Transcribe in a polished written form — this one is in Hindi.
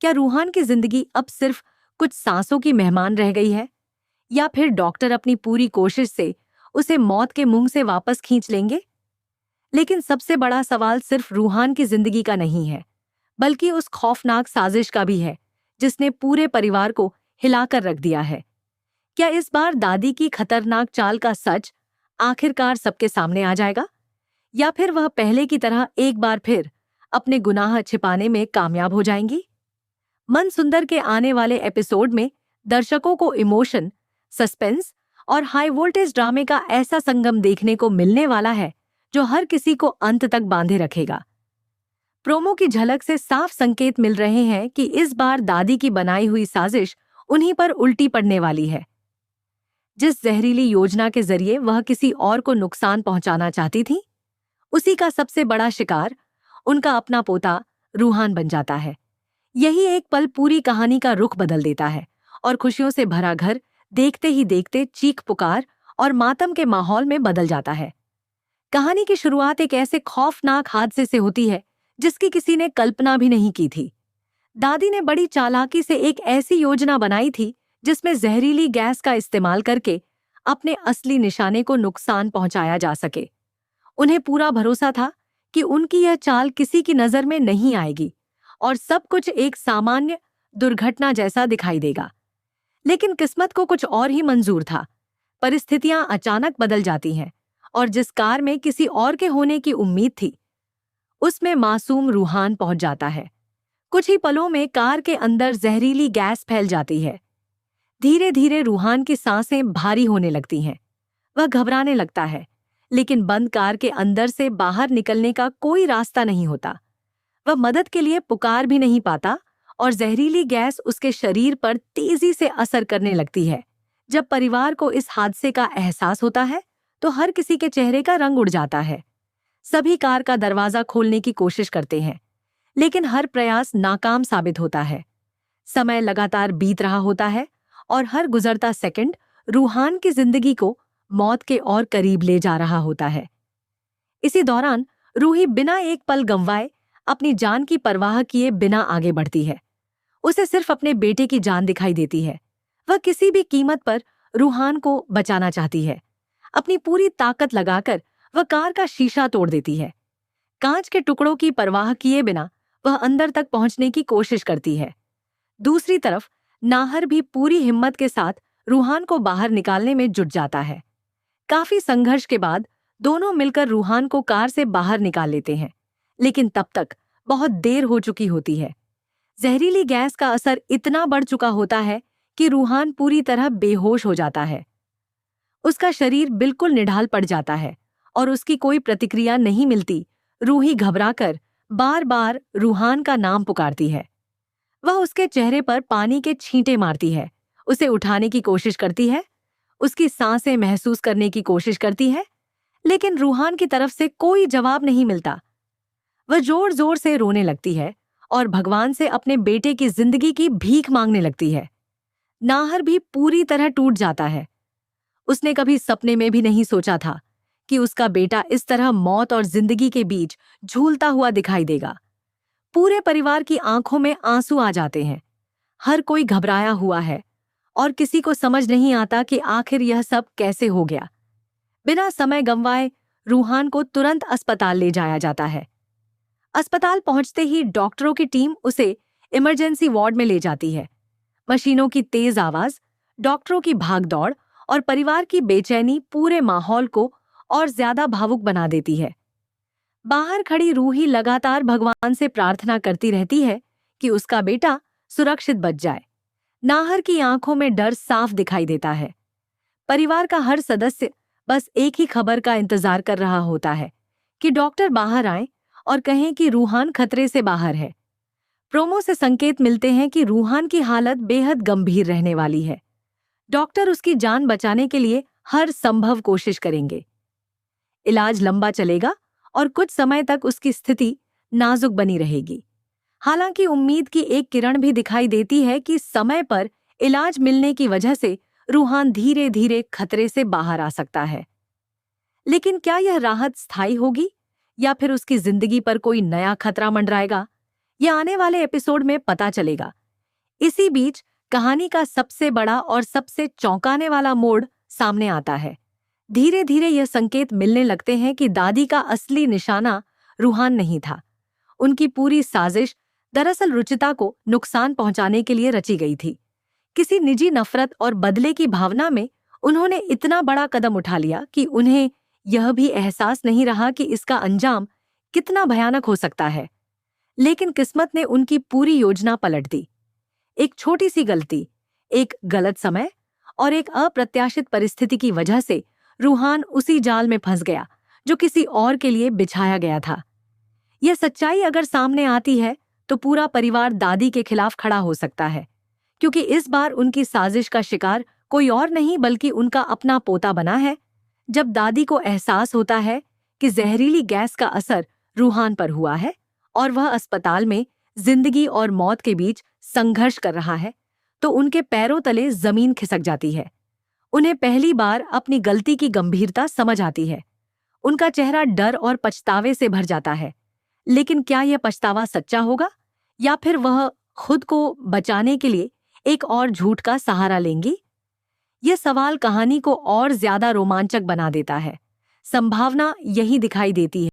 क्या रूहान की जिंदगी अब सिर्फ कुछ सांसों की मेहमान रह गई है, या फिर डॉक्टर अपनी पूरी कोशिश से उसे मौत के मुंह से वापस खींच लेंगे? लेकिन सबसे बड़ा सवाल सिर्फ रूहान की जिंदगी का नहीं है, बल्कि उस खौफनाक साजिश का भी है जिसने पूरे परिवार को हिलाकर रख दिया है। क्या इस बार दादी की खतरनाक चाल का सच आखिरकार सबके सामने आ जाएगा, या फिर वह पहले की तरह एक बार फिर अपने गुनाह छिपाने में कामयाब हो जाएंगी? मन सुंदर के आने वाले एपिसोड में दर्शकों को इमोशन, सस्पेंस और हाई वोल्टेज ड्रामे का ऐसा संगम देखने को मिलने वाला है जो हर किसी को अंत तक बांधे रखेगा। प्रोमो की झलक से साफ संकेत मिल रहे हैं कि इस बार दादी की बनाई हुई साजिश उन्हीं पर उल्टी पड़ने वाली है। जिस जहरीली योजना के जरिए वह किसी और को नुकसान पहुंचाना चाहती थी, उसी का सबसे बड़ा शिकार उनका अपना पोता रूहान बन जाता है। यही एक पल पूरी कहानी का रुख बदल देता है और खुशियों से भरा घर देखते ही देखते चीख पुकार और मातम के माहौल में बदल जाता है। कहानी की शुरुआत एक ऐसे खौफनाक हादसे से होती है जिसकी किसी ने कल्पना भी नहीं की थी। दादी ने बड़ी चालाकी से एक ऐसी योजना बनाई थी जिसमें जहरीली गैस का इस्तेमाल करके अपने असली निशाने को नुकसान पहुंचाया जा सके। उन्हें पूरा भरोसा था कि उनकी यह चाल किसी की नजर में नहीं आएगी और सब कुछ एक सामान्य दुर्घटना जैसा दिखाई देगा। लेकिन किस्मत को कुछ और ही मंजूर था। परिस्थितियां अचानक बदल जाती हैं और जिस कार में किसी और के होने की उम्मीद थी, उसमें मासूम रूहान पहुंच जाता है। कुछ ही पलों में कार के अंदर जहरीली गैस फैल जाती है। धीरे धीरे रूहान की सांसें भारी होने लगती हैं। वह घबराने लगता है, लेकिन बंद कार के अंदर से बाहर निकलने का कोई रास्ता नहीं होता। वह मदद के लिए पुकार भी नहीं पाता और जहरीली गैस उसके शरीर पर तेजी से असर करने लगती है। जब परिवार को इस हादसे का एहसास होता है तो हर किसी के चेहरे का रंग उड़ जाता है। सभी कार का दरवाजा खोलने की कोशिश करते हैं, लेकिन हर प्रयास नाकाम साबित होता है। समय लगातार बीत रहा होता है और हर गुजरता सेकंड रूहान की जिंदगी को मौत के और करीब ले जा रहा होता है। इसी दौरान रूही बिना एक पल गंवाए अपनी जान की परवाह किए बिना आगे बढ़ती है। उसे सिर्फ अपने बेटे की जान दिखाई देती है। वह किसी भी कीमत पर रूहान को बचाना चाहती है। अपनी पूरी ताकत लगाकर वह कार का शीशा तोड़ देती है। कांच के टुकड़ों की परवाह किए बिना वह अंदर तक पहुंचने की कोशिश करती है। दूसरी तरफ नाहर भी पूरी हिम्मत के साथ रूहान को बाहर निकालने में जुट जाता है। काफी संघर्ष के बाद दोनों मिलकर रूहान को कार से बाहर निकाल लेते हैं, लेकिन तब तक बहुत देर हो चुकी होती है। जहरीली गैस का असर इतना बढ़ चुका होता है कि रूहान पूरी तरह बेहोश हो जाता है। उसका शरीर बिल्कुल निढाल पड़ जाता है और उसकी कोई प्रतिक्रिया नहीं मिलती। रूही घबराकर बार बार रूहान का नाम पुकारती है। वह उसके चेहरे पर पानी के छींटे मारती है, उसे उठाने की कोशिश करती है, उसकी सांसें महसूस करने की कोशिश करती है, लेकिन रूहान की तरफ से कोई जवाब नहीं मिलता। वह जोर जोर से रोने लगती है और भगवान से अपने बेटे की जिंदगी की भीख मांगने लगती है। नाहर भी पूरी तरह टूट जाता है। उसने कभी सपने में भी नहीं सोचा था कि उसका बेटा इस तरह मौत और जिंदगी के बीच झूलता हुआ दिखाई देगा। पूरे परिवार की आंखों में आंसू आ जाते हैं। हर कोई घबराया हुआ है और किसी को समझ नहीं आता कि आखिर यह सब कैसे हो गया। बिना समय गंवाए रूहान को तुरंत अस्पताल ले जाया जाता है। अस्पताल पहुंचते ही डॉक्टरों की टीम उसे इमरजेंसी वार्ड में ले जाती है। मशीनों की तेज आवाज, डॉक्टरों की भागदौड़ और परिवार की बेचैनी पूरे माहौल को और ज्यादा भावुक बना देती है। बाहर खड़ी रूही लगातार भगवान से प्रार्थना करती रहती है कि उसका बेटा सुरक्षित बच जाए। नाहर की आंखों में डर साफ दिखाई देता है। परिवार का हर सदस्य बस एक ही खबर का इंतजार कर रहा होता है कि डॉक्टर बाहर आए और कहें कि रूहान खतरे से बाहर है। प्रोमो से संकेत मिलते हैं कि रूहान की हालत बेहद गंभीर रहने वाली है। डॉक्टर उसकी जान बचाने के लिए हर संभव कोशिश करेंगे। इलाज लंबा चलेगा और कुछ समय तक उसकी स्थिति नाजुक बनी रहेगी। हालांकि उम्मीद की एक किरण भी दिखाई देती है कि समय पर इलाज मिलने की वजह से रूहान धीरे धीरे खतरे से बाहर आ सकता है। लेकिन क्या यह राहत स्थायी होगी या फिर उसकी जिंदगी पर कोई नया खतरा मंडराएगा? ये आने वाले एपिसोड में पता चलेगा। इसी बीच कहानी का सबसे बड़ा और सबसे चौंकाने वाला मोड़ सामने आता है। धीरे धीरे यह संकेत मिलने लगते हैं कि दादी का असली निशाना रूहान नहीं था। उनकी पूरी साजिश दरअसल रुचिता को नुकसान पहुंचाने के लिए रची गई थी। किसी निजी नफरत और बदले की भावना में उन्होंने इतना बड़ा कदम उठा लिया कि उन्हें यह भी एहसास नहीं रहा कि इसका अंजाम कितना भयानक हो सकता है। लेकिन किस्मत ने उनकी पूरी योजना पलट दी। एक छोटी सी गलती, एक गलत समय और एक अप्रत्याशित परिस्थिति की वजह से रूहान उसी जाल में फंस गया जो किसी और के लिए बिछाया गया था। यह सच्चाई अगर सामने आती है तो पूरा परिवार दादी के खिलाफ खड़ा हो सकता है, क्योंकि इस बार उनकी साजिश का शिकार कोई और नहीं बल्कि उनका अपना पोता बना है। जब दादी को एहसास होता है कि जहरीली गैस का असर रूहान पर हुआ है और वह अस्पताल में जिंदगी और मौत के बीच संघर्ष कर रहा है, तो उनके पैरों तले जमीन खिसक जाती है। उन्हें पहली बार अपनी गलती की गंभीरता समझ आती है। उनका चेहरा डर और पछतावे से भर जाता है। लेकिन क्या यह पछतावा सच्चा होगा या फिर वह खुद को बचाने के लिए एक और झूठ का सहारा लेंगी? यह सवाल कहानी को और ज्यादा रोमांचक बना देता है। संभावना यही दिखाई देती है